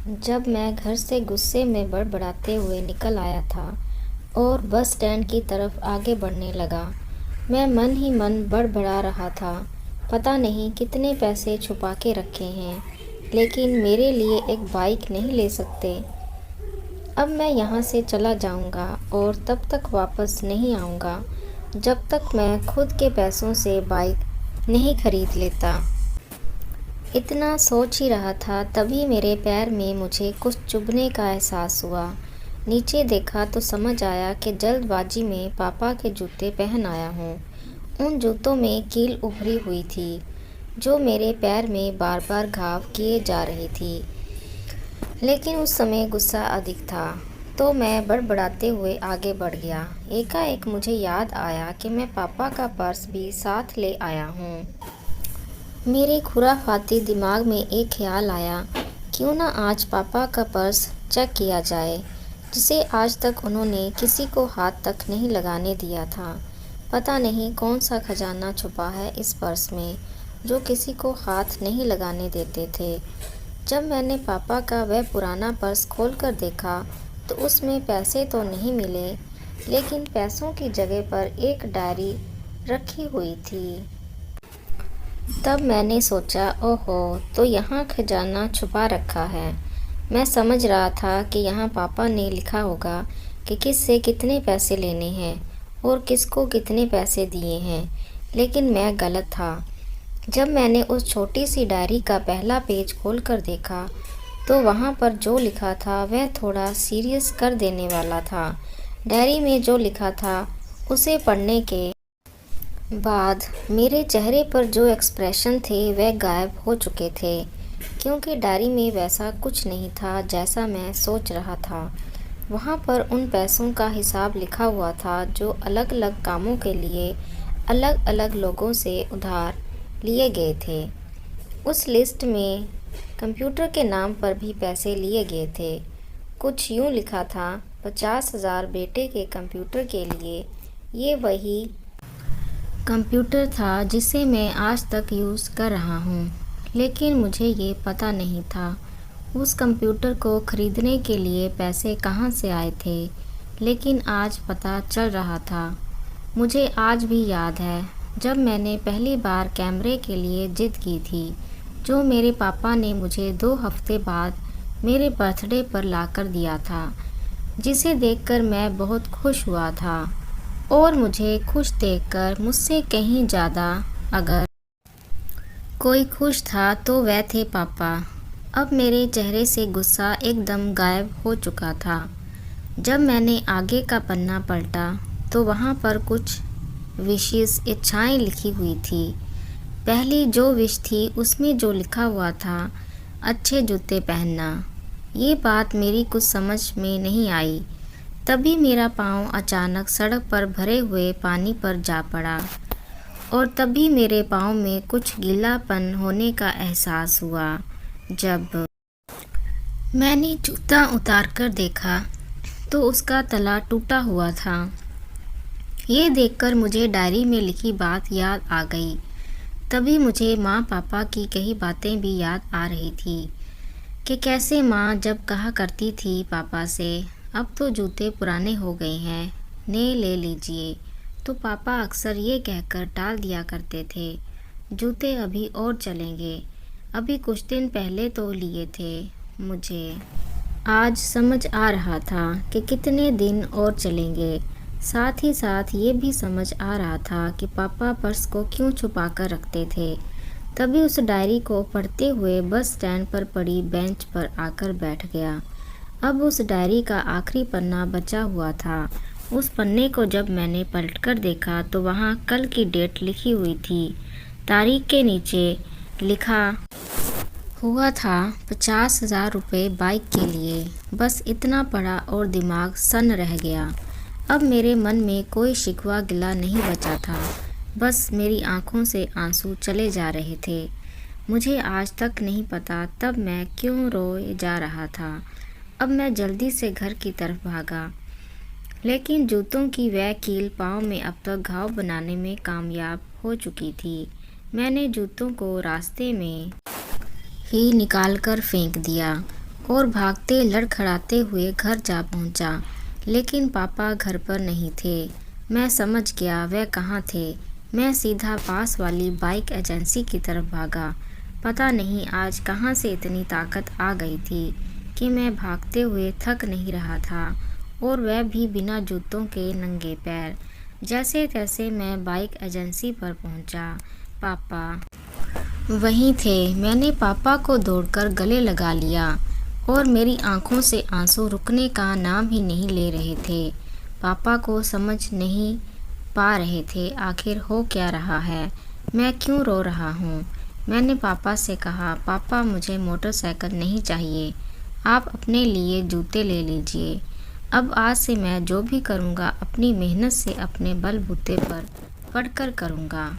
जब मैं घर से गुस्से में बड़बड़ाते हुए निकल आया था और बस स्टैंड की तरफ आगे बढ़ने लगा, मैं मन ही मन बड़बड़ा रहा था। पता नहीं कितने पैसे छुपा के रखे हैं, लेकिन मेरे लिए एक बाइक नहीं ले सकते। अब मैं यहाँ से चला जाऊँगा और तब तक वापस नहीं आऊँगा जब तक मैं खुद के पैसों से बाइक नहीं खरीद लेता। इतना सोच ही रहा था, तभी मेरे पैर में मुझे कुछ चुभने का एहसास हुआ। नीचे देखा तो समझ आया कि जल्दबाजी में पापा के जूते पहन आया हूँ। उन जूतों में कील उभरी हुई थी, जो मेरे पैर में बार बार घाव किए जा रही थी। लेकिन उस समय गुस्सा अधिक था, तो मैं बड़बड़ाते हुए आगे बढ़ गया। एकाएक मुझे याद आया कि मैं पापा का पर्स भी साथ ले आया हूँ। मेरे खुराफाती दिमाग में एक ख्याल आया, क्यों ना आज पापा का पर्स चेक किया जाए, जिसे आज तक उन्होंने किसी को हाथ तक नहीं लगाने दिया था। पता नहीं कौन सा खजाना छुपा है इस पर्स में, जो किसी को हाथ नहीं लगाने देते थे। जब मैंने पापा का वह पुराना पर्स खोलकर देखा तो उसमें पैसे तो नहीं मिले, लेकिन पैसों की जगह पर एक डायरी रखी हुई थी। तब मैंने सोचा, ओहो, तो यहाँ खजाना छुपा रखा है। मैं समझ रहा था कि यहाँ पापा ने लिखा होगा कि किससे कितने पैसे लेने हैं और किसको कितने पैसे दिए हैं, लेकिन मैं गलत था। जब मैंने उस छोटी सी डायरी का पहला पेज खोलकर देखा तो वहाँ पर जो लिखा था वह थोड़ा सीरियस कर देने वाला था। डायरी में जो लिखा था उसे पढ़ने के बाद मेरे चेहरे पर जो एक्सप्रेशन थे वह गायब हो चुके थे, क्योंकि डायरी में वैसा कुछ नहीं था जैसा मैं सोच रहा था। वहाँ पर उन पैसों का हिसाब लिखा हुआ था जो अलग अलग कामों के लिए अलग अलग लोगों से उधार लिए गए थे। उस लिस्ट में कंप्यूटर के नाम पर भी पैसे लिए गए थे। कुछ यूँ लिखा था, 50,000 बेटे के कंप्यूटर के लिए। ये वही कंप्यूटर था जिसे मैं आज तक यूज़ कर रहा हूँ, लेकिन मुझे ये पता नहीं था उस कंप्यूटर को ख़रीदने के लिए पैसे कहाँ से आए थे। लेकिन आज पता चल रहा था। मुझे आज भी याद है जब मैंने पहली बार कैमरे के लिए ज़िद की थी, जो मेरे पापा ने मुझे 2 हफ्ते बाद मेरे बर्थडे पर लाकर दिया था, जिसे देखकर मैं बहुत खुश हुआ था। और मुझे खुश देखकर मुझसे कहीं ज़्यादा अगर कोई खुश था तो वह थे पापा। अब मेरे चेहरे से गुस्सा एकदम गायब हो चुका था। जब मैंने आगे का पन्ना पलटा तो वहाँ पर कुछ विशेष इच्छाएं लिखी हुई थी। पहली जो विश थी उसमें जो लिखा हुआ था, अच्छे जूते पहनना। ये बात मेरी कुछ समझ में नहीं आई। तभी मेरा पाँव अचानक सड़क पर भरे हुए पानी पर जा पड़ा और तभी मेरे पाँव में कुछ गीलापन होने का एहसास हुआ। जब मैंने जूता उतार कर देखा तो उसका तला टूटा हुआ था। ये देखकर मुझे डायरी में लिखी बात याद आ गई। तभी मुझे माँ पापा की कई बातें भी याद आ रही थी कि कैसे माँ जब कहा करती थी पापा से, अब तो जूते पुराने हो गए हैं, नए ले लीजिए, तो पापा अक्सर ये कहकर टाल दिया करते थे, जूते अभी और चलेंगे, अभी कुछ दिन पहले तो लिए थे। मुझे आज समझ आ रहा था कि कितने दिन और चलेंगे। साथ ही साथ ये भी समझ आ रहा था कि पापा पर्स को क्यों छुपा कर रखते थे। तभी उस डायरी को पढ़ते हुए बस स्टैंड पर पड़ी बेंच पर आकर बैठ गया। अब उस डायरी का आखिरी पन्ना बचा हुआ था। उस पन्ने को जब मैंने पलटकर देखा तो वहाँ कल की डेट लिखी हुई थी। तारीख के नीचे लिखा हुआ था 50,000 रुपये बाइक के लिए। बस इतना पढ़ा और दिमाग सन्न रह गया। अब मेरे मन में कोई शिकवा गिला नहीं बचा था, बस मेरी आंखों से आंसू चले जा रहे थे। मुझे आज तक नहीं पता तब मैं क्यों रोए जा रहा था। अब मैं जल्दी से घर की तरफ भागा, लेकिन जूतों की वह कील पाँव में अब तक घाव बनाने में कामयाब हो चुकी थी। मैंने जूतों को रास्ते में ही निकालकर फेंक दिया और भागते लड़खड़ाते हुए घर जा पहुंचा। लेकिन पापा घर पर नहीं थे। मैं समझ गया वह कहाँ थे। मैं सीधा पास वाली बाइक एजेंसी की तरफ भागा। पता नहीं आज कहाँ से इतनी ताकत आ गई थी कि मैं भागते हुए थक नहीं रहा था, और वह भी बिना जूतों के नंगे पैर। जैसे तैसे मैं बाइक एजेंसी पर पहुंचा। पापा वहीं थे। मैंने पापा को दौड़कर गले लगा लिया और मेरी आंखों से आंसू रुकने का नाम ही नहीं ले रहे थे। पापा को समझ नहीं पा रहे थे आखिर हो क्या रहा है, मैं क्यों रो रहा हूँ। मैंने पापा से कहा, पापा मुझे मोटरसाइकिल नहीं चाहिए, आप अपने लिए जूते ले लीजिए। अब आज से मैं जो भी करूँगा अपनी मेहनत से अपने बलबूते पर पढ़कर करूँगा।